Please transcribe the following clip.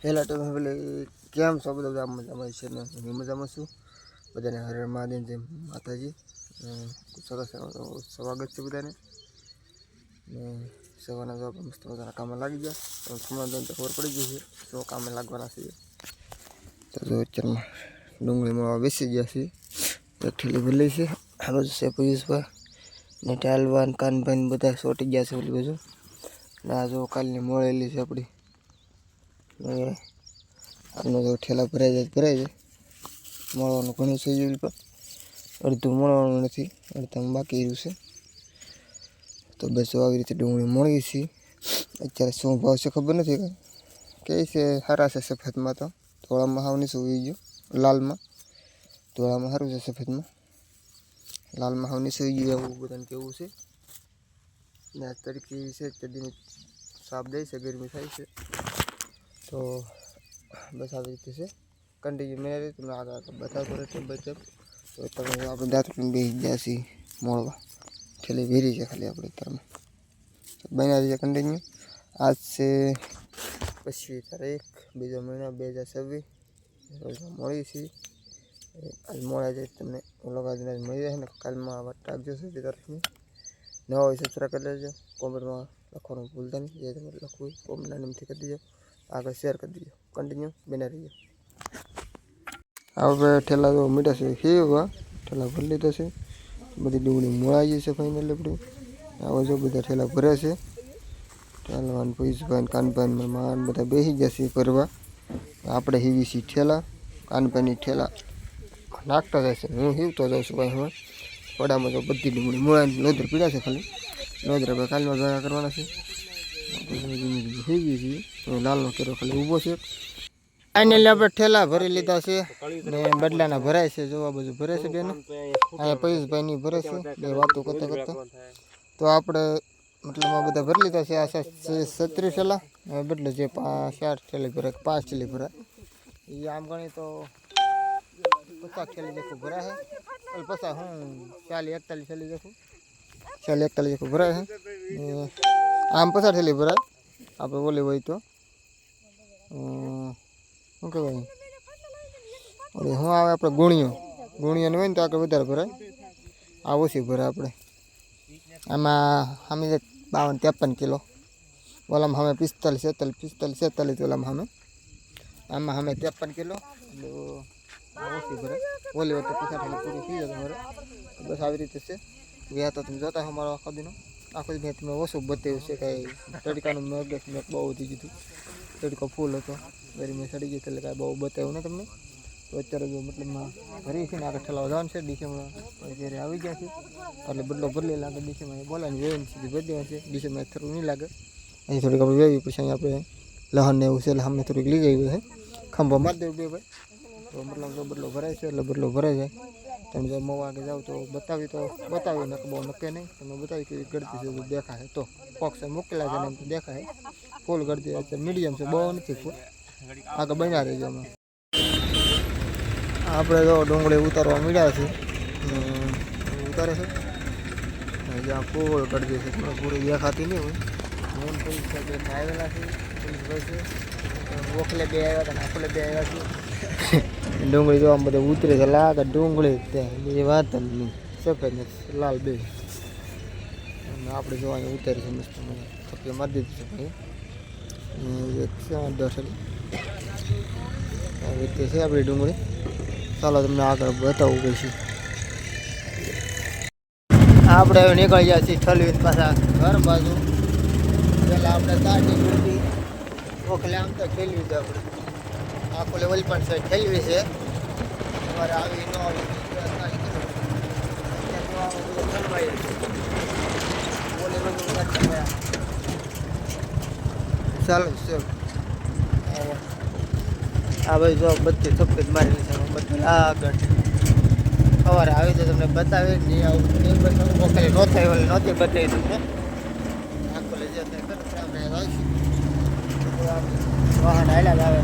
પહેલાં તો પેલે કેમ છો બધા મજામાં છે ને હું મજામાં છું. બધાને હર હર મહાદેવ જય માતાજી. સરસ સ્વાગત છે બધાને. ને સવારના જો આપણે મસ્ત મજાના કામમાં લાગી ગયા તો થોડા તો ખબર પડી ગઈ છે શું કામે લાગવાના છે. તો જો અત્યારમાં ડુંગળીમાં બેસી ગયા છે. એક ઠેલી ભરી છે. આ બાજુ છે પિયુષભાઈ ને ટાલવાન કાનભાઈ બધા સોટી ગયા છે ઓલી બાજુ. ને આ જો કાલની મોળેલી છે આપણી. આનો જો ઠેલા ભરાઈ જાય મળવાનું ઘણું છે પણ અડધું મળવાનું નથી, અડધું બાકી રહ્યું છે. તો બસ આવી રીતે ડુંગળી મળી છે. અત્યારે શું ભાવ છે ખબર નથી. કે છે સારા છે સફેદમાં, તો ધોળામાં હાવ નીચું ઉઈ ગયું. લાલમાં ધોળામાં સારું છે, સફેદમાં લાલમાં હાવ નીચું ઉઈ ગયું એવું બધાને કેવું છે. ને આ તડકી છે તે દિન સાફ દે છે, ગરમી થાય છે. તો બસ આવી રીતે છે. કન્ટિન્યુ મેળવી તમને આગળ બતાવતો રહે સ્ટેપ બાય સ્ટેપ. તો તમે આપણે દાંતણ બેસી ગયા છીએ મોળવા. ઠેલી વેરી છે ખાલી આપણે અત્યારમાં બન્યા રહીએ કન્ટિન્યુ. આજ છે 25 તારીખ 2 મહિના 2026 મળી છે. આજ મળ્યા જાય તમને લગાડીને મળી જાય ને. કાલમાં વાત રાખજો 7 તારીખની. નવા હોય સબસ્ક્રાઈબ કરી લેજો. કોમેન્ટમાં લખવાનું ભૂલતા નહીં. જે તમારે લખવું કોમેન્ટના નામથી કરી દેજો. આગળ શેર કરી દીધો. કન્ટિન્યુ બને રહીએ. હવે ઠેલા તો મીઠા છે હેવા ઠેલા ભરી લીધા છે. બધી ડુંગળી મોળાઈ છે ફાઇનલ આપણી. આવો જો બધા ઠેલા ભરે છે. ઠેલાવાન પૈસભાઈ કાનભાઈ માન બધા બેસી જશે ભરવા. આપણે હીવી છીએ ઠેલા. કાનભાઈની ઠેલા નાખતા જાય છે. હું હીવતો જાઉં છું ભાઈ. હવે પડામાં તો બધી ડુંગળી મોળાઈને લોદર પીડા છે ખાલી. લોદર આપણે કાલમાં ભેગા કરવાના છે. હીવી છીએ લાલનો કેરો ખાલી ઊભો છે. ફાઇનલી આપણે ઠેલા ભરી લીધા છે ને બદલાના ભરાય છે. જોવા બધું ભરે છે બેન. અહીંયા પૈસભાઈની ભરે છે બે વાતો કરતા કરતા. તો આપણે મતલબ આ બધા ભરી લીધા છે. આ 36 ઠેલા બદલે જે 4 ઠેલી ભરાય 5 ઠેલી ભરાય એ આમ ગણી તો 50 ઠેલી જેખું ભરાય છે. પછી હું 40 41 ઠેલી જેખું 40 41 જેખું ભરાય છે. આમ 50 ઠેલી ભરાય આપણે બોલી હોય તો શું કહેવાય હું આવે આપણે ગુણિયાનું હોય ને તો આગળ વધારે ભરાય. આ ઓછી ભરાય આપણે. આમાં સામે 52 53 કિલો. ઓલામાં સામે 45 46 47 ઓલામાં સામે. આમાં સામે 53 કિલો. આ ઓછી ભરાય. ઓલી વખતે 50 ઠેલી પૂરી થઈ જાય તમારે. બસ આવી રીતે છે. ગયા તો તમે જોતા હો મારો આખો દીનો. આખો દી મેં તમને ઓછું બતાવ્યું છે. કાંઈ તડકાનું મેં બહુ વધી ગયું. તડકો ફૂલ હતો. ગરમી સડી ગઈ એટલે કાંઈ બહુ બતાવ્યું ને તમને. તો અત્યારે જો મતલબમાં ભરી છે ને આગળ ઠેલાવા જવાનું છે. ડીસીમાં અત્યારે આવી ગયા છે એટલે બદલો બદલી લાગે. ડીસીમાં બોલાની વેન સુધી બદલ્યા છે. ડીસીમાં થોડું નહીં લાગે. અહીં થોડીક આપણે વેવી પછી અહીં આપણે લહણ ને એવું છે એટલે અમે થોડીક લઈ ગઈ છે. ખંભો મારી દેવું બે ભાઈ. તો મતલબ જો બદલો ભરાય છે એટલે બદલો ભરાઈ જાય. તમે જો મોવા આગળ જાઓ તો બતાવી ને બહુ નક્કે નહીં. તમે બતાવી કે ગળતી છે તો દેખાય તો પોક્સ મૂકેલા છે ને એમ તો દેખાય. ફૂલ ગળતી અત્યારે મીડિયમ છે, બહુ નથી ફૂલ. આગળ બન્યા રહીજો અમે. આપણે જો ડુંગળી ઉતારવા મળ્યા છે. ઉતારે છે જ્યાં ફૂલ ગળતી છે પૂરી દેખાતી નહીં હોય. મેન પૈસા જે આવેલા છે ઓખલે બે આવ્યા હતા ને આખલે બે આવ્યા છે. ડુંગળી જોવા બધા ઉતરે છે. લાગે ડુંગળી ત્યાં એ વાત જ નહીં. સફેદ ને લાલ બે. અને આપણે જોવા અહીંયા ઉતારી છે મસ્ત મને થપ્પી મારી દીધી છે ભાઈ. એક છે 10 આવી રીતે છે આપણી ડુંગળી. ચાલો તમને આગળ બતાવવું પડશે. આપણે હવે નીકળી ગયા છીએ 26 પાછા ઘર બાજુ. પહેલાં આપણે તાજી ડુંગળી ઓખલે આમ તો ખેલવી છે આપણે. આખો લેવલ પણ છે ખેલવી છે. તમારે આવી ન આવી ચાલો છે. આ ભાઈ જો બધી સફેદ મારેલી છે બધી આગળ. સવારે આવી તો તમને બતાવી નહીં આવું નહીં બતાવું. ઓખલે ન થાય ઓલે નહોતી બતાવી તમને. આખો લઈ જતા આપણે આવીશું વાહન હાલ્યા જ આવે.